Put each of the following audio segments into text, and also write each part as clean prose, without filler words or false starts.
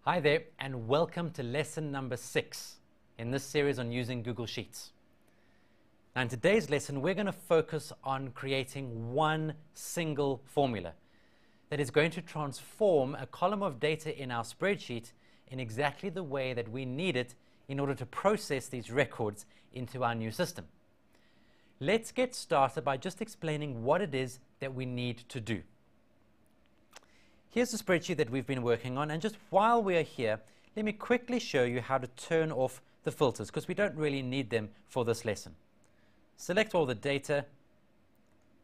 Hi there, and welcome to lesson number 6 in this series on using Google Sheets. Now in today's lesson, we're going to focus on creating one single formula that is going to transform a column of data in our spreadsheet in exactly the way that we need it in order to process these records into our new system. Let's get started by just explaining what it is that we need to do. Here's the spreadsheet that we've been working on, and just while we are here, let me quickly show you how to turn off the filters, because we don't really need them for this lesson. Select all the data,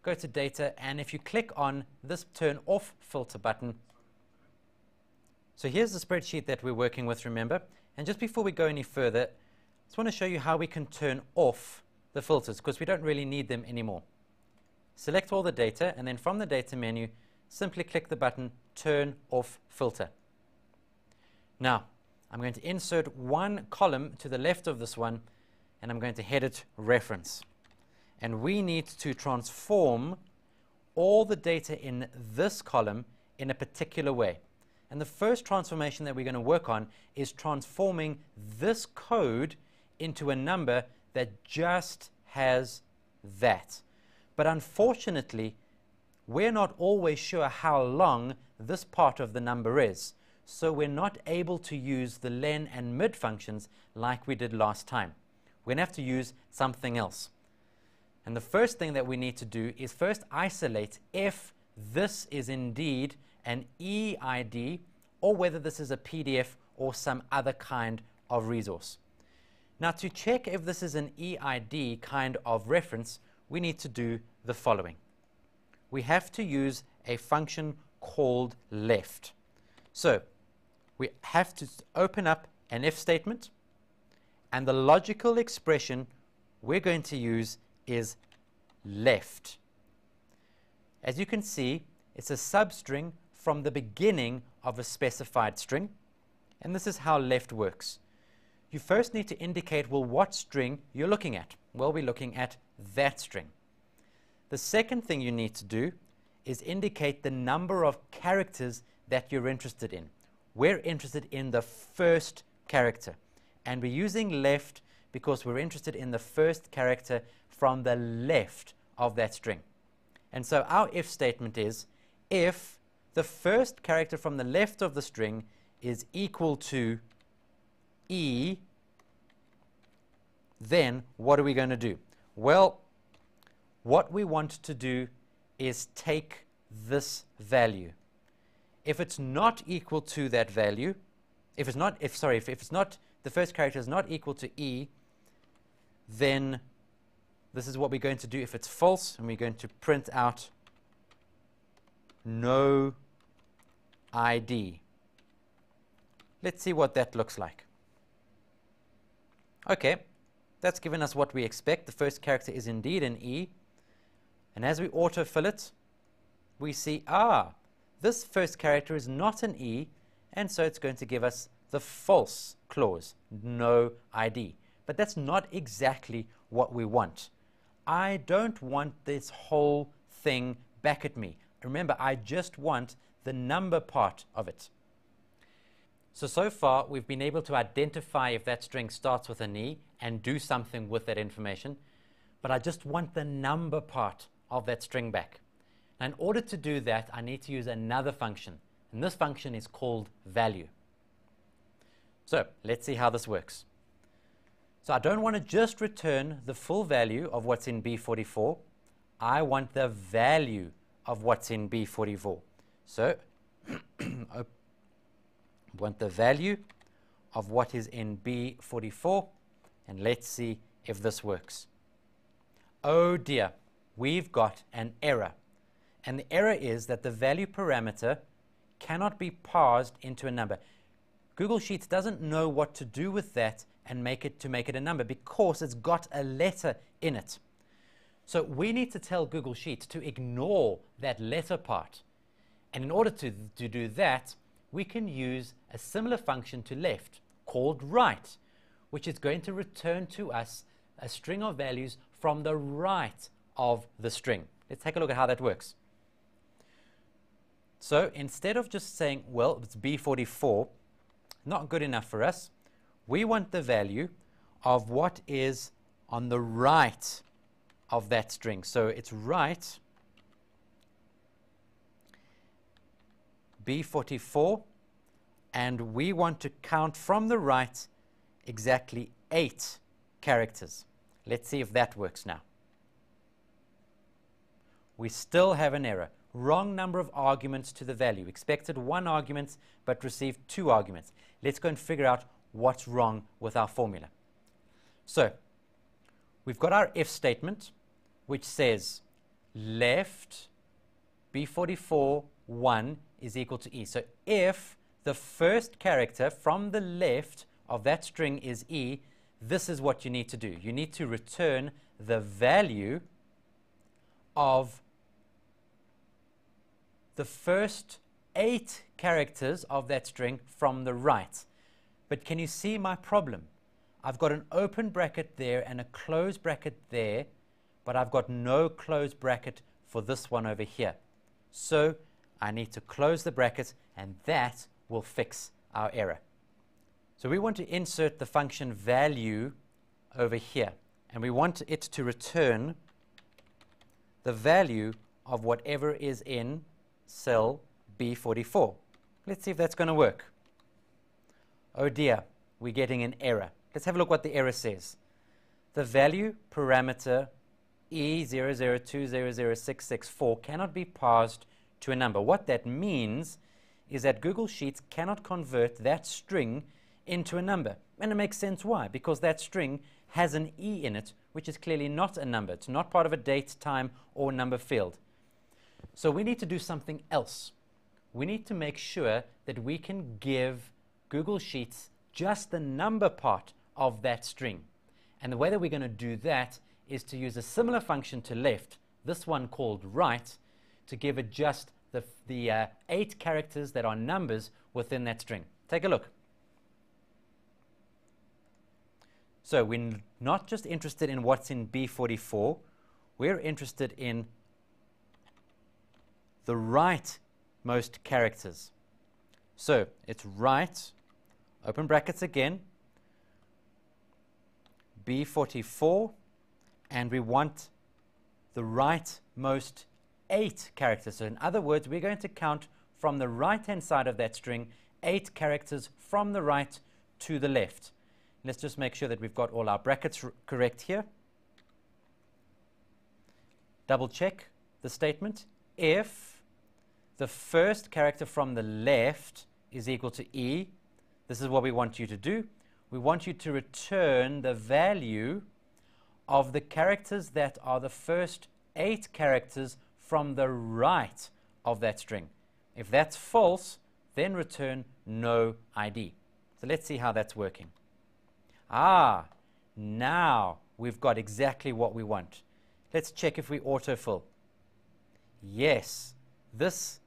go to data, and if you click on this turn off filter button, so here's the spreadsheet that we're working with, remember, and just before we go any further, I just want to show you how we can turn off the filters, because we don't really need them anymore. Select all the data, and then from the data menu, simply click the button Turn Off Filter. Now, I'm going to insert one column to the left of this one, and I'm going to head it Reference. And we need to transform all the data in this column in a particular way. And the first transformation that we're going to work on is transforming this code into a number that just has that. But unfortunately, we're not always sure how long this part of the number is, so we're not able to use the len and mid functions like we did last time. We're going to have to use something else. And the first thing that we need to do is first isolate if this is indeed an EID or whether this is a PDF or some other kind of resource. Now, to check if this is an EID kind of reference, we need to do the following. We have to use a function called left. So we have to open up an if statement, and the logical expression we're going to use is left. As you can see, it's a substring from the beginning of a specified string, and this is how left works. You first need to indicate, well, what string you're looking at. Well, we're looking at that string. The second thing you need to do is indicate the number of characters that you're interested in. We're interested in the first character, and we're using left because we're interested in the first character from the left of that string. And so our if statement is, if the first character from the left of the string is equal to E, then what are we going to do? Well, what we want to do is take this value. If it's not equal to that value, if the first character is not equal to E, then this is what we're going to do if it's false, and we're going to print out no ID. Let's see what that looks like. Okay, that's given us what we expect. The first character is indeed an E. And as we autofill it, we see, this first character is not an E, and so it's going to give us the false clause, no ID. But that's not exactly what we want. I don't want this whole thing back at me. Remember, I just want the number part of it. So far, we've been able to identify if that string starts with an E and do something with that information, but I just want the number part of that string back. Now, in order to do that, I need to use another function, and this function is called value. So let's see how this works. So I don't want to just return the full value of what's in B44. I want the value of what's in B44. So I want the value of what is in B44, and let's see if this works. Oh dear, we've got an error. And the error is that the value parameter cannot be parsed into a number. Google Sheets doesn't know what to do with that and make it a number because it's got a letter in it. So we need to tell Google Sheets to ignore that letter part. And in order to do that, we can use a similar function to left called right, which is going to return to us a string of values from the right of the string. Let's take a look at how that works. So instead of just saying, well, it's B44, Not good enough for us. We want the value of what is on the right of that string. So it's right B44, and we want to count from the right exactly 8 characters. Let's see if that works now. We still have an error. Wrong number of arguments to the value. Expected 1 argument, but received 2 arguments. Let's go and figure out what's wrong with our formula. So, we've got our if statement, which says left B44 1 is equal to E. So, if the first character from the left of that string is E, this is what you need to do. You need to return the value of the first 8 characters of that string from the right. But can you see my problem? I've got an open bracket there and a closed bracket there, but I've got no closed bracket for this one over here. So I need to close the bracket, and that will fix our error. So we want to insert the function value over here, and we want it to return the value of whatever is in cell B44. Let's see if that's going to work. Oh dear, we're getting an error. Let's have a look what the error says. The value parameter E002000664 cannot be passed to a number. What that means is that Google Sheets cannot convert that string into a number. And it makes sense why, because that string has an E in it, which is clearly not a number. It's not part of a date, time, or number field. So we need to do something else. We need to make sure that we can give Google Sheets just the number part of that string. And the way that we're going to do that is to use a similar function to left, this one called right, to give it just the 8 characters that are numbers within that string. Take a look. So we're not just interested in what's in B44, we're interested in the rightmost characters. So it's right, open brackets again, B44, and we want the rightmost 8 characters. So in other words, we're going to count from the right-hand side of that string 8 characters from the right to the left. Let's just make sure that we've got all our brackets correct here. Double check the statement. If the first character from the left is equal to E, this is what we want you to do. We want you to return the value of the characters that are the first 8 characters from the right of that string. If that's false, then return no ID. So let's see how that's working. Now we've got exactly what we want. Let's check if we autofill. Yes, this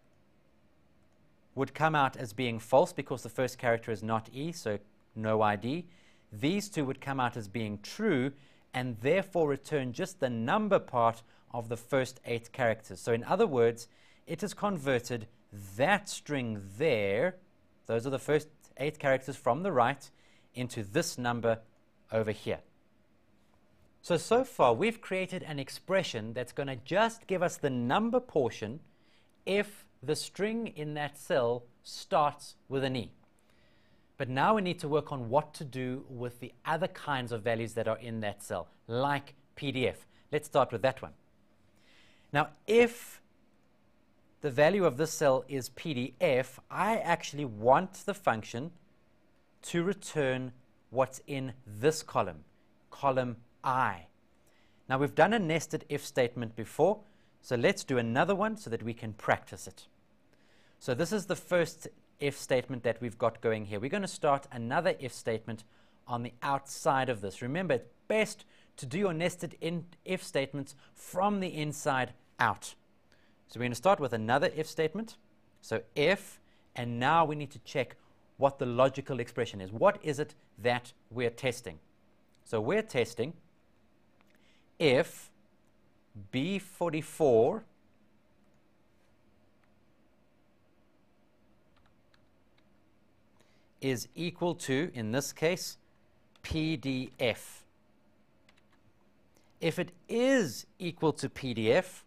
would come out as being false because the first character is not E, so no ID. These two would come out as being true and therefore return just the number part of the first 8 characters. So in other words, it has converted that string there, those are the first 8 characters from the right, into this number over here. So far we've created an expression that's going to just give us the number portion if the string in that cell starts with an E. But now we need to work on what to do with the other kinds of values that are in that cell, like PDF. Let's start with that one. Now, if the value of this cell is PDF, I actually want the function to return what's in this column, column I. Now, we've done a nested if statement before, so let's do another one so that we can practice it. So this is the first if statement that we've got going here. We're going to start another if statement on the outside of this. Remember, it's best to do your nested if statements from the inside out. So we're going to start with another if statement. So if, and now we need to check what the logical expression is. What is it that we're testing? So we're testing if B44 is equal to, in this case, PDF. If it is equal to PDF,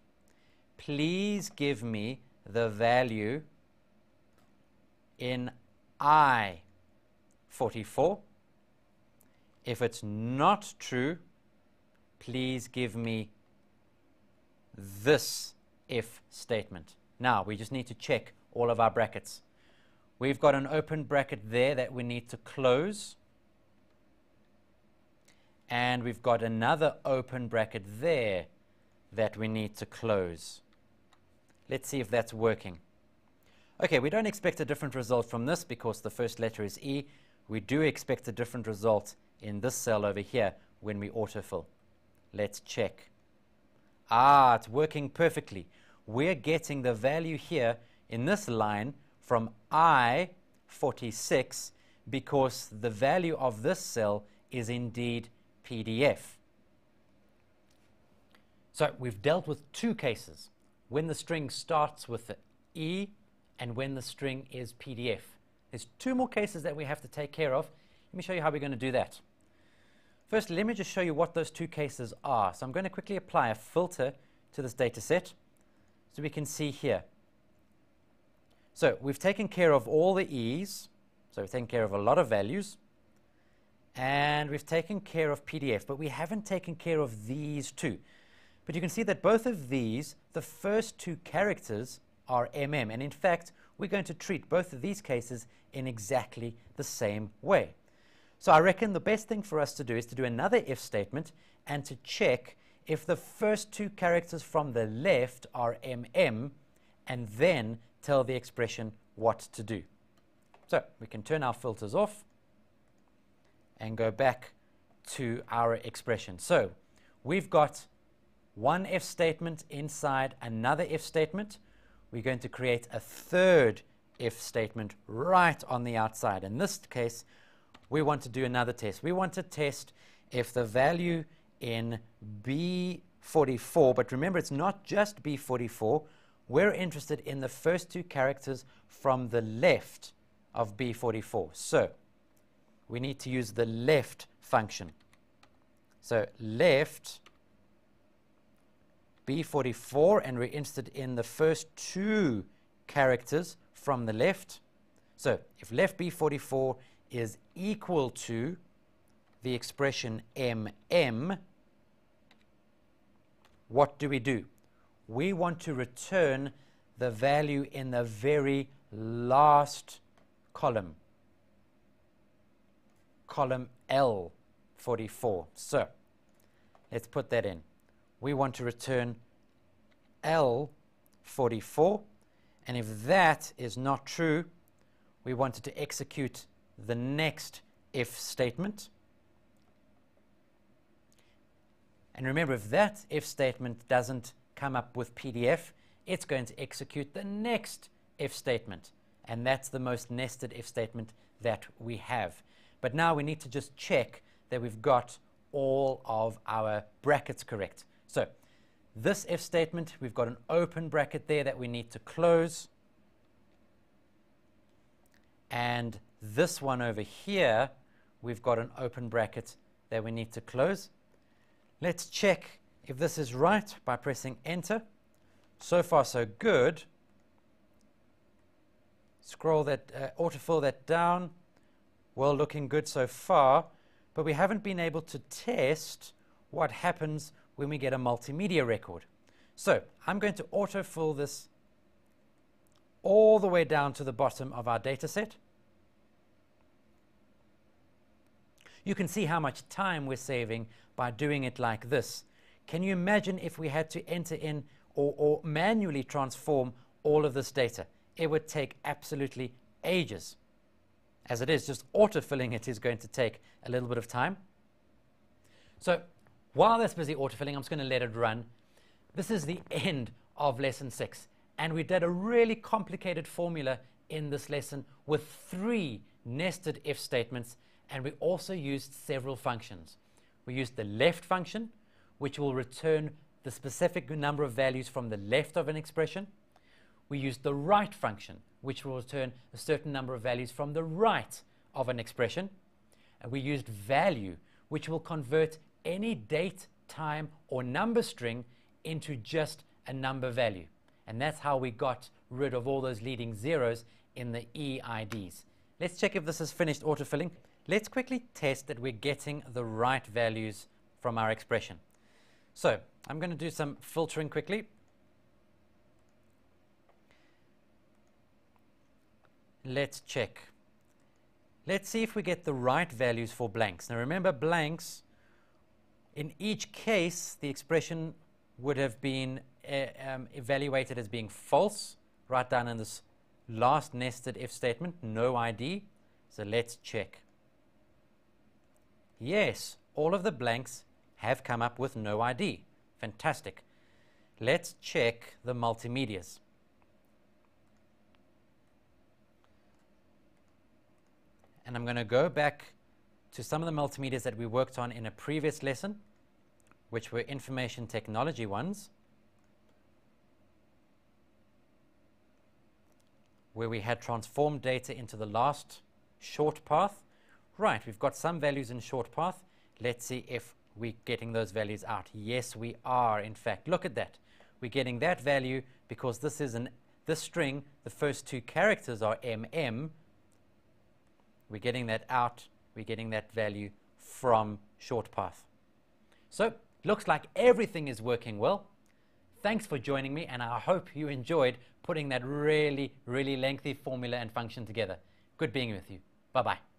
please give me the value in I44. If it's not true, please give me this if statement. Now, we just need to check all of our brackets. We've got an open bracket there that we need to close. And we've got another open bracket there that we need to close. Let's see if that's working. Okay, we don't expect a different result from this because the first letter is E. We do expect a different result in this cell over here when we autofill. Let's check. Ah, it's working perfectly. We're getting the value here in this line from I46 because the value of this cell is indeed PDF. So we've dealt with two cases, when the string starts with the E and when the string is PDF. There's two more cases that we have to take care of. Let me show you how we're going to do that. First, let me just show you what those two cases are. So I'm going to quickly apply a filter to this data set so we can see here. So we've taken care of all the E's, so we've taken care of a lot of values, and we've taken care of PDF, but we haven't taken care of these two. But you can see that both of these, the first two characters are MM, and in fact, we're going to treat both of these cases in exactly the same way. So I reckon the best thing for us to do is to do another if statement and to check if the first two characters from the left are MM, and then tell the expression what to do. So we can turn our filters off and go back to our expression. So we've got one if statement inside another if statement. We're going to create a third if statement right on the outside. In this case, we want to do another test. We want to test if the value in B44, but remember it's not just B44, we're interested in the first two characters from the left of B44. So we need to use the left function. So left B44, and we're interested in the first two characters from the left. So if left B44 is equal to the expression MM, what do? We want to return the value in the very last column, column L44. So let's put that in. We want to return L44, and if that is not true, we wanted to execute the next if statement. And remember, if that if statement doesn't come up with PDF, it's going to execute the next if statement. And that's the most nested if statement that we have. But now we need to just check that we've got all of our brackets correct. So this if statement, we've got an open bracket there that we need to close. And this one over here, we've got an open bracket that we need to close. Let's check if this is right by pressing enter. So far so good. Scroll that, autofill that down. Well, looking good so far, but we haven't been able to test what happens when we get a multimedia record. So I'm going to autofill this all the way down to the bottom of our data set. You can see how much time we're saving by doing it like this. Can you imagine if we had to enter in or manually transform all of this data? It would take absolutely ages. As it is, just autofilling it is going to take a little bit of time. So while that's busy autofilling, I'm just going to let it run. This is the end of lesson 6. And we did a really complicated formula in this lesson with 3 nested if statements. And we also used several functions. We used the left function, which will return the specific number of values from the left of an expression. We used the right function, which will return a certain number of values from the right of an expression, and we used value, which will convert any date, time, or number string into just a number value. And that's how we got rid of all those leading zeros in the EIDs. Let's check if this is finished autofilling. Let's quickly test that we're getting the right values from our expression. So I'm going to do some filtering quickly. Let's check. Let's see if we get the right values for blanks. Now remember, blanks, in each case, the expression would have been evaluated as being false, right down in this last nested if statement, no ID. So let's check. Yes, all of the blanks have come up with no ID. Fantastic. Let's check the multimedias. And I'm going to go back to some of the multimedias that we worked on in a previous lesson, which were information technology ones, where we had transformed data into the last short path. Right, we've got some values in short path. Let's see if we're getting those values out. Yes, we are, in fact. Look at that. We're getting that value because this is this string, the first two characters are MM. We're getting that out. We're getting that value from short path. So, looks like everything is working well. Thanks for joining me, and I hope you enjoyed putting that really, really lengthy formula and function together. Good being with you. Bye-bye.